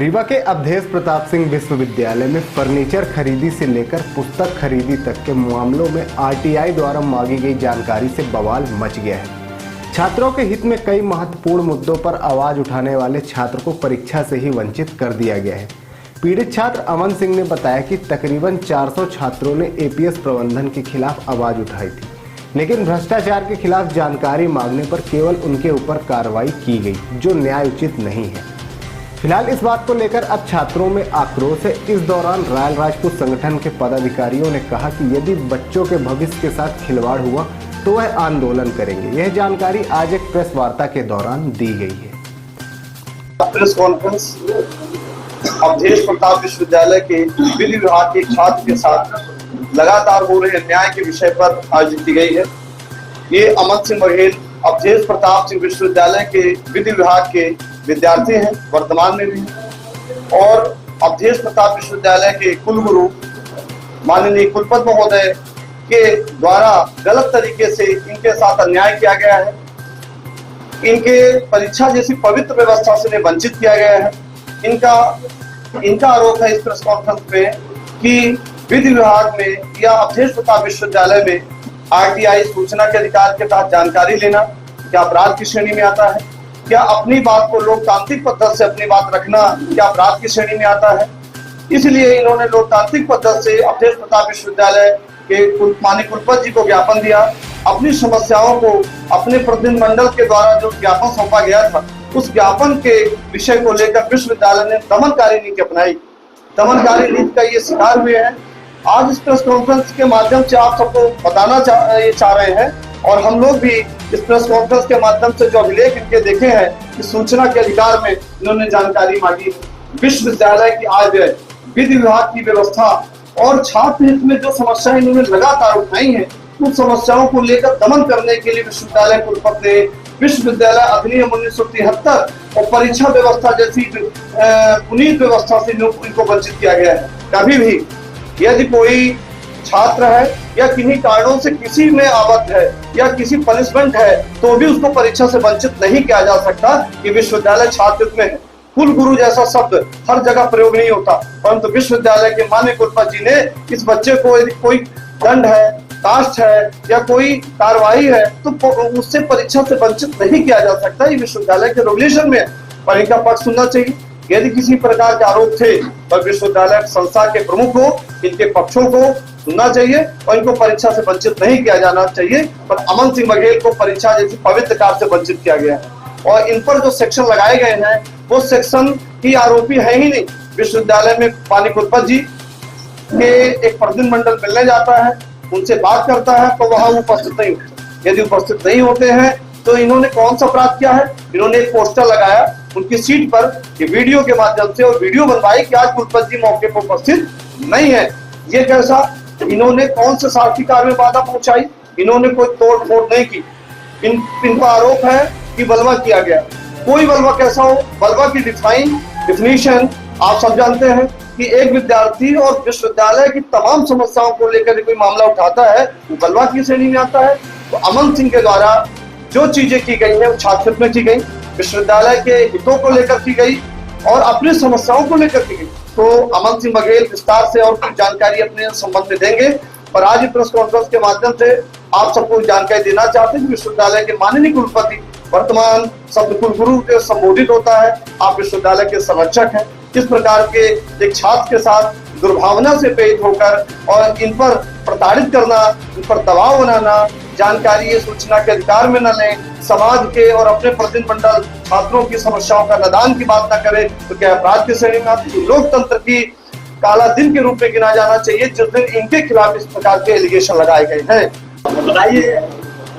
रीवा के अवधेश प्रताप सिंह विश्वविद्यालय में फर्नीचर खरीदी से लेकर पुस्तक खरीदी तक के मामलों में आरटीआई द्वारा मांगी गई जानकारी से बवाल मच गया है। छात्रों के हित में कई महत्वपूर्ण मुद्दों पर आवाज उठाने वाले छात्र को परीक्षा से ही वंचित कर दिया गया है। पीड़ित छात्र अमन सिंह ने बताया कि तकरीबन 400 छात्रों ने एपीएस प्रबंधन के खिलाफ आवाज उठाई थी, लेकिन भ्रष्टाचार के खिलाफ जानकारी मांगने पर केवल उनके ऊपर कार्रवाई की गई, जो न्याय उचित नहीं है। फिलहाल इस बात को लेकर अब छात्रों में आक्रोश है। इस दौरान रायल राजपूत संगठन के पदाधिकारियों ने कहा कि यदि बच्चों के भविष्य के साथ खिलवाड़ हुआ तो वह आंदोलन करेंगे। यह जानकारी आज एक प्रेस वार्ता के दौरान दी गई है। प्रेस कॉन्फ्रेंस अवधेश प्रताप विश्वविद्यालय के विधि विभाग के छात्र के साथ लगातार हो रहे अन्याय के विषय पर आयोजित की गई है। ये अमन सिंह बघेल अवधेश प्रताप सिंह विश्वविद्यालय के विधि विभाग के विद्यार्थी हैं, वर्तमान में भी हैं, और अवधेश प्रताप विश्वविद्यालय के कुलगुरु माननीय कुलपति महोदय के द्वारा गलत तरीके से इनके साथ अन्याय किया गया है। इनके परीक्षा जैसी पवित्र व्यवस्था से वंचित किया गया है। इनका आरोप है इस प्रेस कॉन्फ्रेंस में कि विधि विभाग में या अवधेश प्रताप विश्वविद्यालय में आरटीआई सूचना के अधिकार के तहत जानकारी लेना क्या अपराध की श्रेणी में आता है? क्या अपनी बात को लोकतांत्रिक पद्धति से अपनी बात रखना क्या अपराध की श्रेणी में आता है? इसलिए इन्होंने लोकतांत्रिक पद्धति से अवधेश प्रताप विश्वविद्यालय के माननीय कुलपति जी को ज्ञापन दिया। अपनी समस्याओं को अपने प्रतिनिधिमंडल के द्वारा जो ज्ञापन सौंपा गया था, उस ज्ञापन के विषय को लेकर विश्वविद्यालय ने दमनकारी नीति अपनाई। दमनकारी नीति का ये शिकार हुए हैं। आज इस प्रेस कॉन्फ्रेंस के माध्यम से आप सबको बताना चाह रहे हैं, और हम लोग भी इस प्रेस कॉन्फ्रेंस के माध्यम से जो अभिलेख इनके देखे हैं कि सूचना के अधिकार में इन्होंने जानकारी मांगी। विश्वविद्यालय की आज विधि विभाग की व्यवस्था और छात्र हित में जो समस्याएं इन्होंने लगातार उठाई हैं, उन समस्याओं को लेकर दमन करने के लिए विश्वविद्यालय कुलपति ने विश्वविद्यालय अधिनियम 1973 और परीक्षा व्यवस्था जैसी पुनीत व्यवस्था से इनको वंचित किया गया है। कभी भी यदि कोई छात्र है या किन्हीं कारणों से किसी में आबद्ध है या किसी पनिशमेंट है, तो भी उसको परीक्षा से वंचित नहीं किया जा सकता कि विश्वविद्यालय छात्र हित में है। कुल गुरु जैसा शब्द हर जगह प्रयोग नहीं होता, परंतु विश्वविद्यालय के माननीय कुलपति जी ने इस बच्चे को यदि कोई दंड है, कास्ट है या कोई कार्रवाई है, तो उससे परीक्षा से वंचित नहीं किया जा सकता। ये विश्वविद्यालय के रेगुलेशन में, पर इनका पक्ष सुनना चाहिए। यदि किसी प्रकार के आरोप थे तो विश्वविद्यालय संस्था के प्रमुख को इनके पक्षों को सुनना चाहिए और इनको परीक्षा से वंचित नहीं किया जाना चाहिए। पर अमन सिंह बघेल को परीक्षा जैसी पवित्र कार्य से वंचित किया गया है, और इन पर जो सेक्शन लगाए गए हैं वो सेक्शन की आरोपी है ही नहीं। विश्वविद्यालय में माननीय कुलपति जी के एक प्रतिनिधिमंडल मिलने जाता है, उनसे बात करता है, तो वहां उपस्थित नहीं होते। यदि उपस्थित नहीं होते हैं तो इन्होंने कौन सा अपराध किया है? इन्होंने एक पोस्टर लगाया उनकी सीट पर कि वीडियो के माध्यम से, और वीडियो बनवाई कि आज कुलपति जी मौके पर उपस्थित नहीं है। ये कैसा? इन्होंने कौन से साक्षी कार्य में बाधा पहुंचाई? इन्होंने कोई तोड़ फोड़ नहीं की। इनका आरोप है कि बलवा किया गया। कोई बलवा कैसा हो? बलवा की डिफिनीशन आप सब जानते हैं कि एक विद्यार्थी और विश्वविद्यालय की तमाम समस्याओं को लेकर कोई मामला उठाता है, वो बलवा की श्रेणी में आता है। तो अमन सिंह के द्वारा जो चीजें की गई है वो छात्र में की गई, विश्वविद्यालय के हितों को लेकर की गई और अपनी समस्याओं को लेकर की गई। तो अमन सिंह बघेल विस्तार से और कुछ जानकारी अपने संबंध में देंगे, पर आज प्रेस कॉन्फ्रेंस के माध्यम से आप सबको जानकारी देना चाहते हैं कि विश्वविद्यालय के माननीय कुलपति वर्तमान शब्द कुलगुरु के संबोधित होता है। आप विश्वविद्यालय के संरक्षक हैं। इस प्रकार के एक छात्र के साथ दुर्भावना से प्रेरित होकर और इन पर प्रताड़ित करना, इन पर दबाव बनाना, जानकारी ये सूचना के अधिकार में न लें, समाज के और अपने प्रतिनिधिमंडल छात्रों की समस्याओं का निदान की बात न करें, तो क्या अपराध की श्रेणी में आती है? लोकतंत्र की काला दिन के रूप में गिना जाना चाहिए जिस दिन इनके खिलाफ इस प्रकार के एलिगेशन लगाए गए हैं। बताइए,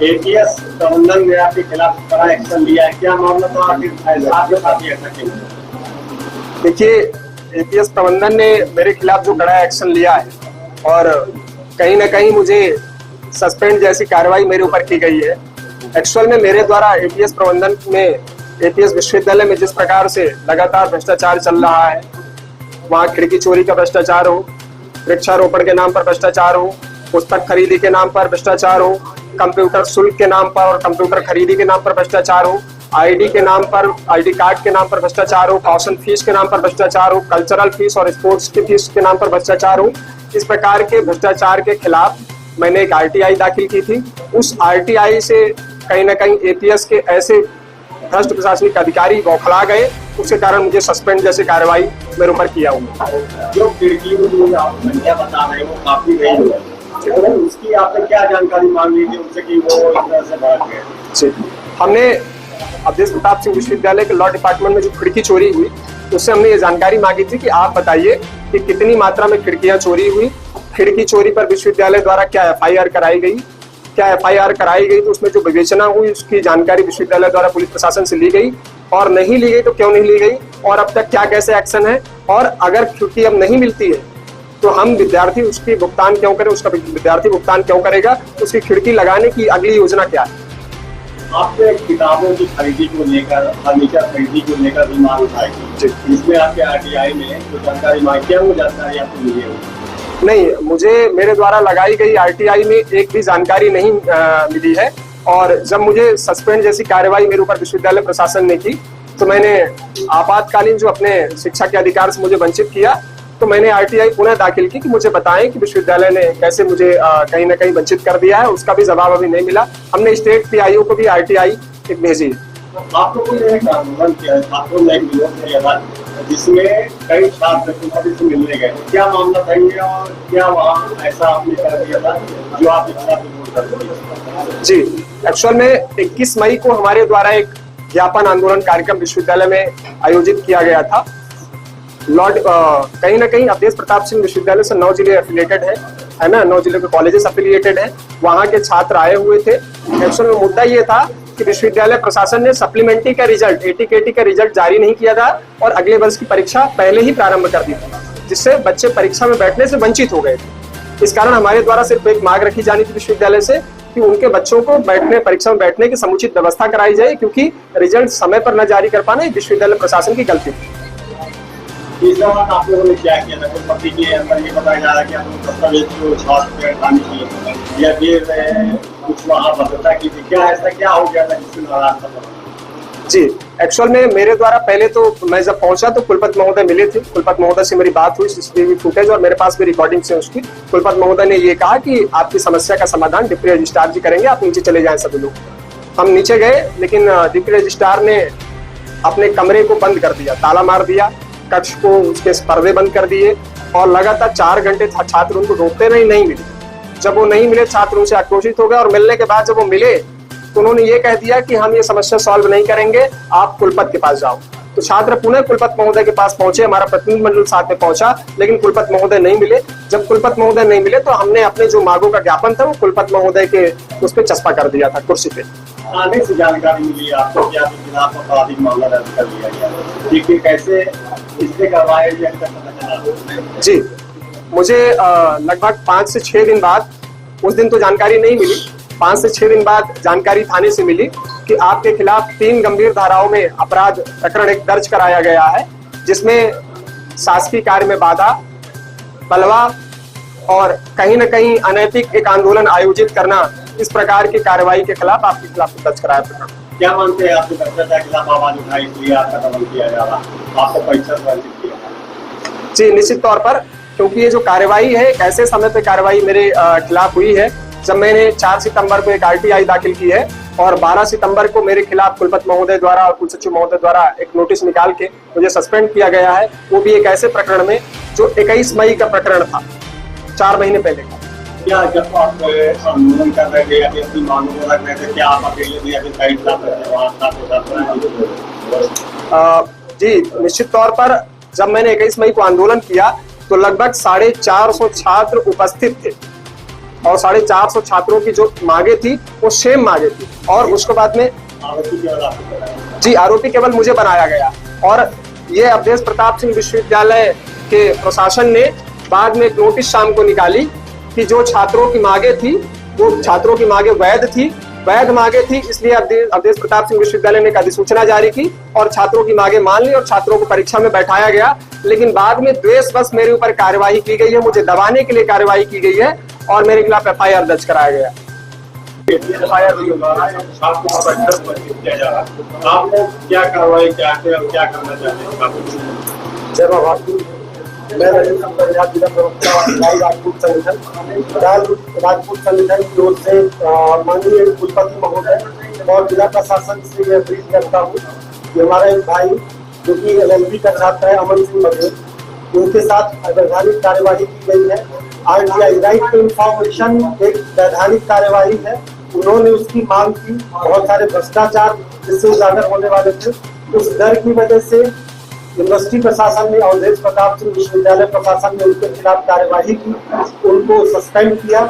एपीएस प्रबंधन में आपके खिलाफ बड़ा एक्शन लिया है, क्या मामला? तो आपके साथ ऐसा क्यों? देखिए, एपीएस प्रबंधन ने मेरे खिलाफ जो कड़ा एक्शन लिया है और कहीं ना कहीं मुझे सस्पेंड जैसी कार्रवाई मेरे ऊपर की गई है। एक्चुअल में मेरे द्वारा एपीएस प्रबंधन में, एपीएस विश्वविद्यालय में जिस प्रकार से लगातार भ्रष्टाचार चल रहा है, वहाँ खिड़की चोरी का भ्रष्टाचार हो, वृक्षारोपण के नाम पर भ्रष्टाचार हो, पुस्तक खरीदी के नाम पर भ्रष्टाचार हो, कंप्यूटर शुल्क के नाम पर और कंप्यूटर खरीदी के नाम पर भ्रष्टाचार हो, आईडी के नाम पर, आईडी कार्ड के नाम पर भ्रष्टाचार हो, कॉशन फीस के नाम पर भ्रष्टाचार हो, कल्चरल फीस और स्पोर्ट्स की फीस के नाम पर भ्रष्टाचार हो, इस प्रकार के भ्रष्टाचार के खिलाफ मैंने एक आरटीआई दाखिल की थी। उस आरटीआई से कहीं ना कहीं एपीएस के ऐसे भ्रष्ट प्रशासनिक अधिकारी बौखला गए, उसके कारण मुझे सस्पेंड जैसी कार्रवाई मेरे ऊपर किया हुआ। जो खिड़की जो आप संख्या बता रहे हैं वो काफी गई है, तो उसकी आपने क्या जानकारी मांग ली थी उनसे कि वो इस तरह से बढ़ गए? जी, हमने अवधेश प्रताप सिंह विश्वविद्यालय के लॉ डिपार्टमेंट में जो खिड़की चोरी हुई, उससे हमने ये जानकारी मांगी थी कि आप बताइए कि कितनी मात्रा में खिड़कियां चोरी हुई, खिड़की चोरी पर विश्वविद्यालय द्वारा क्या एफआईआर कराई गई, क्या एफआईआर कराई गई तो उसमें जो विवेचना हुई उसकी जानकारी विश्वविद्यालय द्वारा पुलिस प्रशासन से ली गई, और नहीं ली गई तो क्यों नहीं ली गई, और अब तक क्या कैसे एक्शन है, और अगर छुट्टी अब नहीं मिलती है तो हम विद्यार्थी उसकी भुगतान क्यों करें, उसका विद्यार्थी भुगतान क्यों करेगा, उसकी खिड़की लगाने की अगली योजना क्या है। आपने किताबों की खरीदी को लेकर, फर्नीचर खरीदी को लेकर भी मांग उठाई थी, इसमें आपके आरटीआई में जो जानकारी मांगी, क्या वो जानकारी आपको मिली है? नहीं, मुझे मेरे द्वारा लगाई गई आरटीआई में एक भी जानकारी नहीं मिली है, और जब मुझे सस्पेंड जैसी कार्रवाई मेरे ऊपर विश्वविद्यालय प्रशासन ने की तो मैंने आपातकालीन जो अपने शिक्षा के अधिकार से मुझे वंचित किया, तो मैंने आरटीआई पुनः दाखिल की कि मुझे बताएं कि विश्वविद्यालय ने कैसे मुझे कहीं ना कहीं वंचित कर दिया है। उसका भी जवाब अभी नहीं मिला। हमने स्टेट पीआईओ को भी आरटीआई भेजी है। आप लोगों ने एक आंदोलन किया, छात्रों ने एक विरोध किया था जिसमें कई छात्र कुलपति से मिलने गए, क्या मामला था ये और क्या वहाँ ऐसा आपने कर दिया था जो आप इस खिलाफ विरोध करते हैं? जी, एक्चुअल में 21 मई को हमारे द्वारा एक ज्ञापन आंदोलन कार्यक्रम विश्वविद्यालय में आयोजित किया गया था। कहीं ना कहीं अवधेश प्रताप सिंह विश्वविद्यालय से 9 जिले एफिलिएटेड है ना, 9 जिले के कॉलेजेस एफिलिएटेड है, वहाँ के छात्र आए हुए थे। एक्चुअल में मुद्दा ये था कि विश्वविद्यालय प्रशासन ने सप्लीमेंट्री का रिजल्ट, एटीकेटी का रिजल्ट जारी नहीं किया था और अगले वर्ष की परीक्षा पहले ही प्रारंभ कर दी थी, जिससे बच्चे परीक्षा में बैठने से वंचित हो गए थे। इस कारण हमारे द्वारा सिर्फ एक मांग रखी जानी थी विश्वविद्यालय से कि उनके बच्चों को परीक्षा में बैठने की समुचित व्यवस्था कराई जाए, क्योंकि रिजल्ट समय पर न जारी कर पाना विश्वविद्यालय प्रशासन की गलती थी। इस दौरान आप लोगों ने क्या किया था? कुलपति के अंदर ये बताया जा रहा है कि हम दस्तावेज को छात्र हटाने की या फिर कुछ वहाँ भद्रता की थी, क्या ऐसा क्या हो गया था जिससे नाराज था? जी, एक्चुअल में मेरे द्वारा पहले तो मैं जब पहुंचा तो कुलपति महोदय मिले थे, कुलपति महोदय से मेरी बात हुई, सीसीटीवी फुटेज और मेरे पास भी रिकॉर्डिंग से उसकी। कुलपति महोदय ने ये कहा कि आपकी समस्या का समाधान डिप्टी रजिस्ट्रार जी करेंगे, आप नीचे चले जाएं सभी लोग। हम नीचे गए, लेकिन डिप्टी रजिस्ट्रार ने अपने कमरे को बंद कर दिया, ताला मार दिया, कक्ष को उसके पर्दे बंद कर दिए और लगातार 4 घंटे छात्र उनको ढूंढते नहीं मिले। जब वो नहीं मिले, छात्र उनसे आक्रोशित हो गए और मिलने के बाद जब वो मिले तो उन्होंने ये कह दिया कि हम ये समस्या सॉल्व नहीं करेंगे, आप कुलपति के पास जाओ। तो छात्र पुनः कुलपति महोदय के पास पहुंचे, हमारा प्रतिनिधि मंडल साथ में पहुंचा, लेकिन कुलपति महोदय नहीं मिले। जब कुलपति महोदय नहीं मिले तो हमने अपने जो मांगों का ज्ञापन था वो कुलपति महोदय के उस पर चस्पा कर दिया था कुर्सी पे। आने से जानकारी मिली आपको कि आपके खिलाफ आपराधिक मामला दर्ज कर लिया गया, देखिए कैसे इससे करवाया गया? जी, मुझे लगभग 5 से 6 दिन बाद, उस दिन तो जानकारी नहीं मिली, 5 से 6 दिन बाद जानकारी थाने से मिली कि आपके खिलाफ 3 गंभीर धाराओं में अपराध प्रकरण एक दर्ज कराया गया है, जिसमें शासकीय कार्य में बाधा, बलवा और कहीं न कहीं अनैतिक एक आंदोलन आयोजित करना, इस प्रकार की कार्रवाई के खिलाफ आपके खिलाफ दर्ज कराया प्रकरण। क्या मानते हैं आपके भ्रष्टाचार के खिलाफ आवाज उठाई, इसलिए आपका दमन किया जा रहा, आपको परीक्षा से वंचित किया? जी, निश्चित तौर पर, क्योंकि ये जो कार्रवाई है, ऐसे समय पे कार्रवाई मेरे खिलाफ हुई है जब मैंने 4 सितंबर को एक आरटीआई दाखिल की है और 12 सितंबर को मेरे खिलाफ कुलपति महोदय द्वारा और कुलसचिव महोदय द्वारा एक नोटिस निकाल के मुझे सस्पेंड किया गया है, वो भी एक ऐसे प्रकरण में जो 21 मई का प्रकरण था, 4 महीने पहले का। क्या जब आप आंदोलन कर रहे थे या फिर अपनी मांगों को रख रहे थे, क्या आप अकेले थे या फिर कई साथ? जी, निश्चित तौर पर जब मैंने 21 मई को आंदोलन किया तो लगभग 450 छात्र उपस्थित थे और 450 छात्रों की जो मांगे थी वो सेम मांगे थी, और उसके बाद में जी आरोपी केवल मुझे बनाया गया। और ये अवधेश प्रताप सिंह विश्वविद्यालय के प्रशासन ने बाद में एक नोटिस शाम को निकाली कि जो छात्रों की मांगे थी वो छात्रों की मांगे वैध मांगे थी, इसलिए अवधेश प्रताप सिंह विश्वविद्यालय ने एक अधिसूचना जारी की और छात्रों की मांगे मान ली और छात्रों को परीक्षा में बैठाया गया। लेकिन बाद में द्वेषवश मेरे ऊपर कार्यवाही की गई है, मुझे दबाने के लिए कार्यवाही की गई है और मेरे खिलाफ एफआईआर दर्ज कराया गया। एफआईआर नहीं होगा, छात्र को बर्खास्त किया जा रहा है। आपको क्या कार्रवाई क्या करना चाहते हैं? जय बाबा, मैं रजनीश पंजाब जिला प्रवक्ता राजपूत संगठन की ओर से माननीय कुलपति महोदय और जिला प्रशासन से मैं अपील करता हूँ कि हमारा एक भाई जो कि LLB का छात्र है अमन सिंह बघेल, उनके साथ वैधानिक कार्यवाही की गई है। RTI राइट टू इंफॉर्मेशन एक वैधानिक कार्यवाही है। उन्होंने उसकी मांग की, बहुत सारे भ्रष्टाचार जिससे उजागर होने वाले थे, उस डर की वजह से यूनिवर्सिटी प्रशासन ने अवधेश प्रताप सिंह विश्वविद्यालय प्रशासन ने उनके खिलाफ कार्यवाही की, उनको सस्पेंड किया।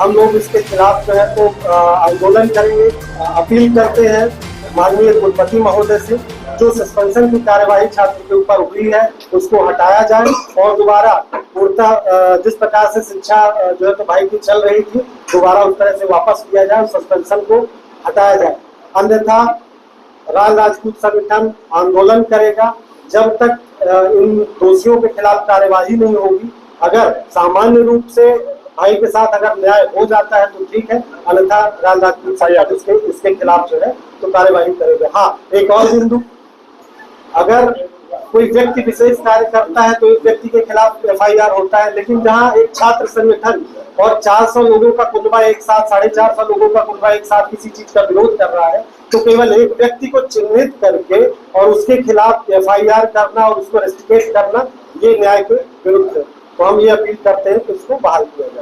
हम लोग इसके खिलाफ जो है तो आंदोलन करेंगे। अपील करते हैं माननीय कुलपति महोदय से, जो सस्पेंशन की कार्यवाही छात्र के ऊपर हुई है उसको हटाया जाए और दोबारा पूर्णतः जिस प्रकार से शिक्षा जो है तो भाई की चल रही थी दोबारा उस तरह से वापस किया जाए, सस्पेंशन को हटाया जाए। अन्यथा राजपूत संगठन आंदोलन करेगा जब तक इन दोषियों के खिलाफ कार्यवाही नहीं होगी। अगर सामान्य रूप से भाई के साथ अगर न्याय हो जाता है तो ठीक है, अन्यथा राजपूत संगठन इसके खिलाफ जो है तो कार्यवाही करेगा। हाँ, एक और बिंदु, अगर कोई व्यक्ति विशेष कार्य करता है तो एक व्यक्ति के खिलाफ FIR होता है, लेकिन जहाँ एक छात्र संगठन और 400 लोगों का कुनबा एक साथ, 450 लोगों का कुनबा एक साथ किसी चीज का विरोध कर रहा है, तो केवल एक व्यक्ति को चिन्हित करके और उसके खिलाफ FIR करना और उसको रेस्ट्रिकेट करना ये न्याय के विरुद्ध है। तो हम ये अपील करते हैं कि इसको बहाल किया जाए।